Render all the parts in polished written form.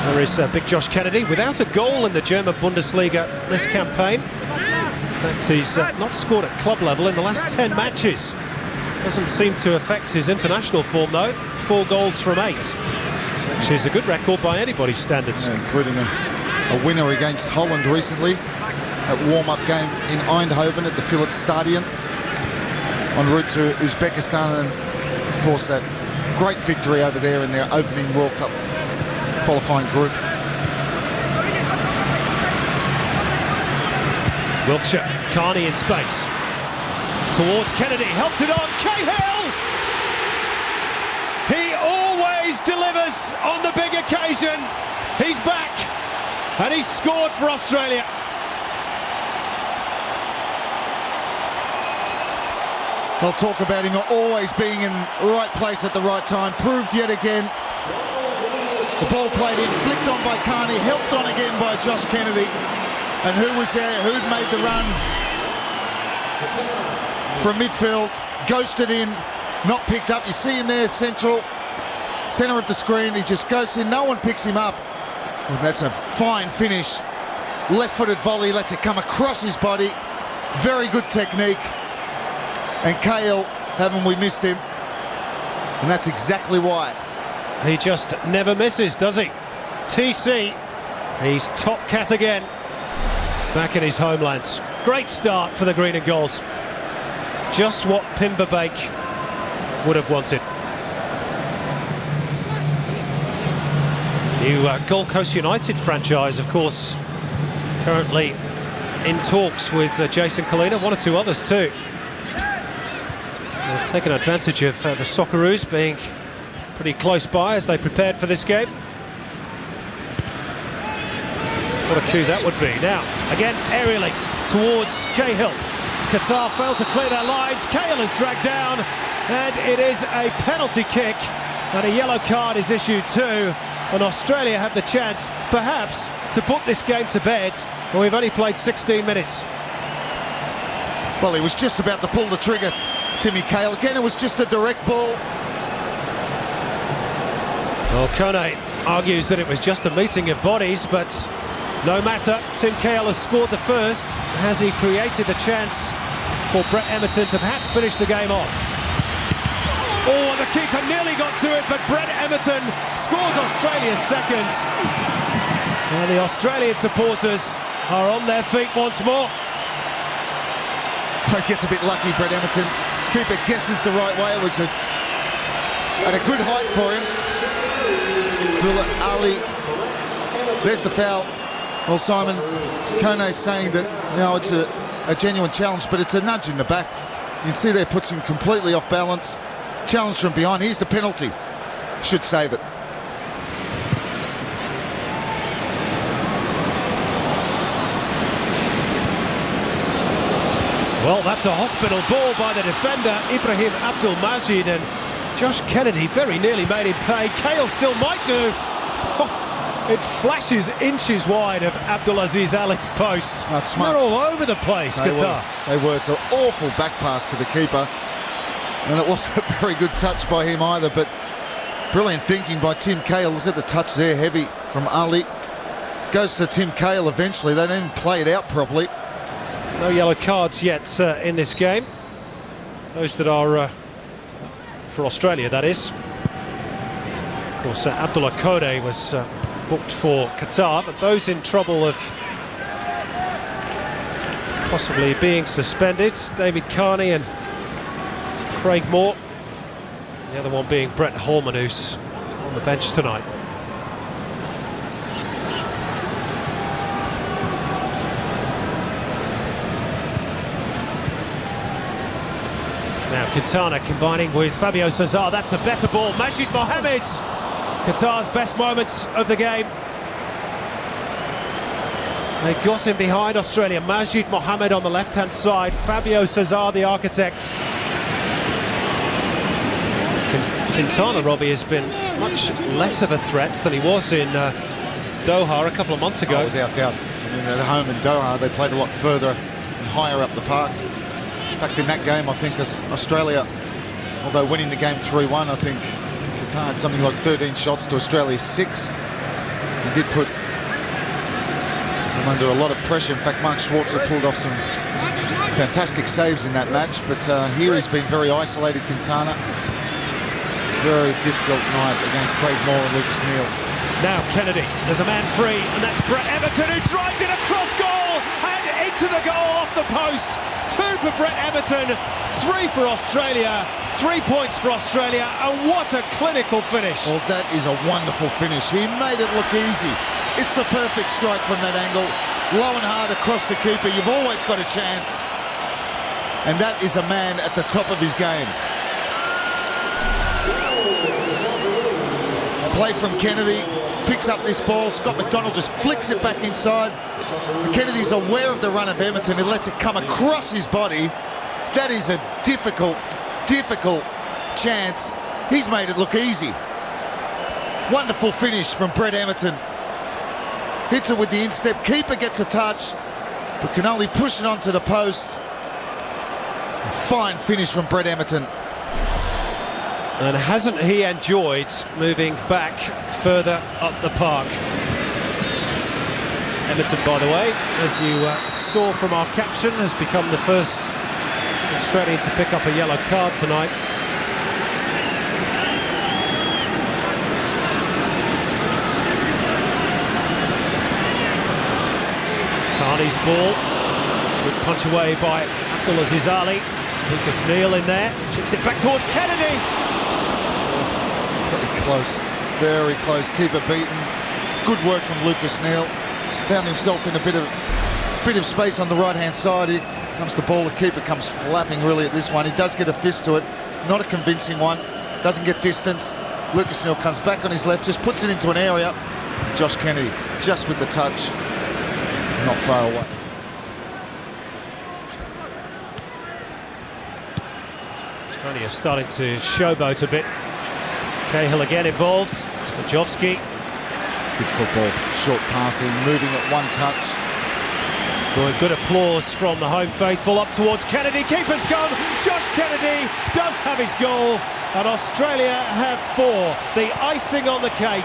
There is big Josh Kennedy, without a goal in the German Bundesliga this campaign. In fact, he's not scored at club level in the last 10 matches. Doesn't seem to affect his international form, though. 4 goals from 8, which is a good record by anybody's standards. Yeah, including a winner against Holland recently, at warm-up game in Eindhoven at the Philips Stadion, en route to Uzbekistan, and of course that great victory over there in their opening World Cup qualifying group. Wilkshire, Carney in space. Towards Kennedy, helps it on, Cahill! He always delivers on the big occasion. He's back, and he's scored for Australia. They'll talk about him always being in the right place at the right time. Proved yet again. The ball played in, flicked on by Carney, helped on again by Josh Kennedy. And who was there? Who'd made the run from midfield? Ghosted in, not picked up. You see him there, centre of the screen. He just goes in, no one picks him up. And that's a fine finish. Left-footed volley, lets it come across his body. Very good technique. And Cahill, haven't we missed him? And that's exactly why. He just never misses, does he? TC, he's top cat again, back in his homeland. Great start for the green and gold. Just what Pim Verbeek would have wanted. New Gold Coast United franchise, of course, currently in talks with Jason Collina, 1 or 2 others too. They've taken advantage of the Socceroos being pretty close by as they prepared for this game. What a coup that would be. Now, again, aerially towards Cahill. Qatar failed to clear their lines. Cahill is dragged down, and it is a penalty kick, and a yellow card is issued too. And Australia have the chance, perhaps, to put this game to bed, and we've only played 16 minutes. Well, he was just about to pull the trigger, Timmy Cahill. Again, it was just a direct ball. Well, Kone argues that it was just a meeting of bodies, but no matter. Tim Cahill has scored the first. Has he created the chance for Brett Emerton to perhaps finish the game off? Oh, and the keeper nearly got to it, but Brett Emerton scores Australia's second. And the Australian supporters are on their feet once more. He gets a bit lucky, Brett Emerton. Keeper guesses the right way. It was at a good height for him. Ali, there's the foul. Well, Simon, Kone's saying that, you know, it's a genuine challenge, but it's a nudge in the back. You can see there, puts him completely off balance. Challenge from behind. Here's the penalty. Should save it. Well, that's a hospital ball by the defender, Ibrahim Abdul Majid, and Josh Kennedy very nearly made him pay. Cahill still might do. Oh, it flashes inches wide of Abdulaziz Ali's post. That's smart. They're all over the place, Qatar. They were. It's an awful back pass to the keeper. And it wasn't a very good touch by him either, but brilliant thinking by Tim Cahill. Look at the touch there, heavy from Ali. Goes to Tim Cahill eventually. They didn't play it out properly. No yellow cards yet in this game. Those that are for Australia, that is. Of course, Abdullah Kode was booked for Qatar, but those in trouble of possibly being suspended, David Carney and Craig Moore. The other one being Brett Holman, who's on the bench tonight. Now Quintana combining with Fabio Cesar. That's a better ball. Majid Mohammed, Qatar's best moments of the game. They got him behind Australia. Majid Mohammed on the left-hand side. Fabio Cesar, the architect. Quintana, Robbie, has been much less of a threat than he was in Doha a couple of months ago. Oh, without doubt. I mean, at home in Doha, they played a lot further and higher up the park. In fact, in that game, I think Australia, although winning the game 3-1, I think Qatar had something like 13 shots to Australia's 6. He did put them under a lot of pressure. In fact, Mark Schwarzer pulled off some fantastic saves in that match, but here he's been very isolated, Quintana. Very difficult night against Craig Moore and Lucas Neal. Now Kennedy, there's a man free, and that's Brett Emerton who drives it across goal and into the goal off the post. 2 for Brett Emerton, 3 for Australia, 3 points for Australia, and what a clinical finish. Well, that is a wonderful finish. He made it look easy. It's the perfect strike from that angle. Low and hard across the keeper, you've always got a chance. And that is a man at the top of his game. Play from Kennedy, picks up this ball. Scott McDonald just flicks it back inside. Kennedy's aware of the run of Emerton. He lets it come across his body. That is a difficult chance. He's made it look easy. Wonderful finish from Brett Emerton. Hits it with the instep. Keeper gets a touch, but can only push it onto the post. A fine finish from Brett Emerton. And hasn't he enjoyed moving back further up the park? Emerton, by the way, as you saw from our caption, has become the first Australian to pick up a yellow card tonight. Carney's ball, good punch away by Abdulaziz Ali. Lucas Neal in there, chips it back towards Kennedy. Very close, keeper beaten. Good work from Lucas Neal. Found himself in a bit of space on the right-hand side. Here comes the ball, the keeper comes flapping really at this one. He does get a fist to it, not a convincing one, doesn't get distance. Lucas Neal comes back on his left, just puts it into an area. Josh Kennedy, just with the touch, not far away. Australia starting to showboat a bit. Cahill again involved. Stajovski. Good football, short passing, moving at one touch. Drawing good applause from the home faithful. Up towards Kennedy, keeper's gone. Josh Kennedy does have his goal, and Australia have 4. The icing on the cake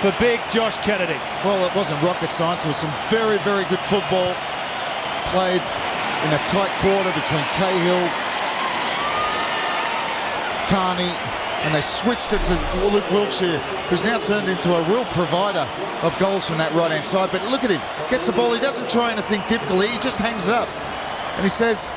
for big Josh Kennedy. Well, it wasn't rocket science. It was some very, very good football played in a tight quarter between Cahill, Carney, and they switched it to Luke Wiltshire, who's now turned into a real provider of goals from that right-hand side. But look at him, gets the ball, he doesn't try anything difficultly, he just hangs it up. And he says,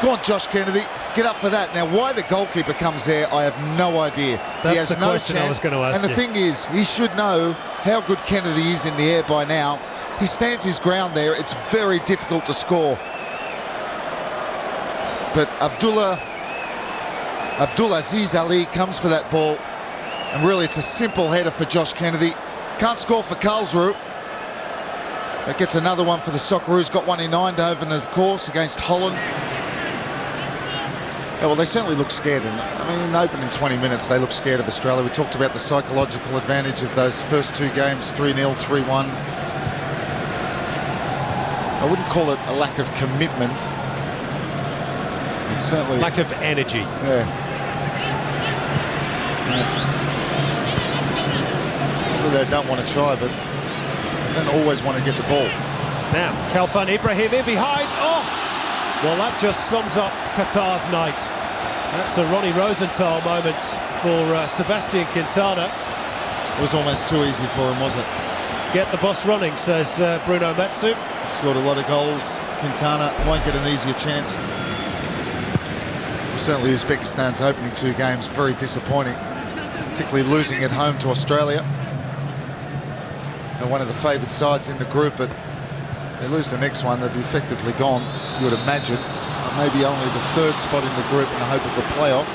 go on Josh Kennedy, get up for that. Now, why the goalkeeper comes there, I have no idea. That's he has the no question chance. I was going to ask and the thing is, he should know how good Kennedy is in the air by now. He stands his ground there, it's very difficult to score. But Abdulaziz Ali comes for that ball, and really it's a simple header for Josh Kennedy. Can't score for Karlsruhe. That gets another one for the Socceroos. Got one in Eindhoven, of course, against Holland. Yeah, well, they certainly look scared. I mean, in the opening 20 minutes, they look scared of Australia. We talked about the psychological advantage of those first 2 games, 3-0, 3-1. I wouldn't call it a lack of commitment. It's certainly lack of energy. Yeah. They don't want to try, but they don't always want to get the ball. Now, Kalfan Ibrahim in behind. Oh! Well, that just sums up Qatar's night. That's a Ronnie Rosenthal moment for Sebastian Quintana. It was almost too easy for him, wasn't it? Get the bus running, says Bruno Metsu. Scored a lot of goals. Quintana won't get an easier chance. Certainly Uzbekistan's opening 2 games very disappointing, particularly losing at home to Australia. They're one of the favoured sides in the group, but they lose the next one, they'd be effectively gone, you would imagine. Maybe only the 3rd spot in the group in the hope of a playoff.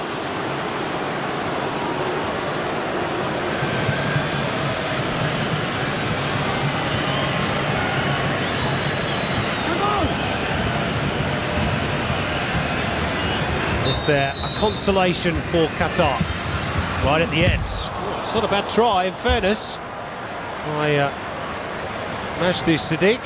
Is there a consolation for Qatar right at the end? Oh, it's not a bad try, in fairness, by Majdi Siddiq.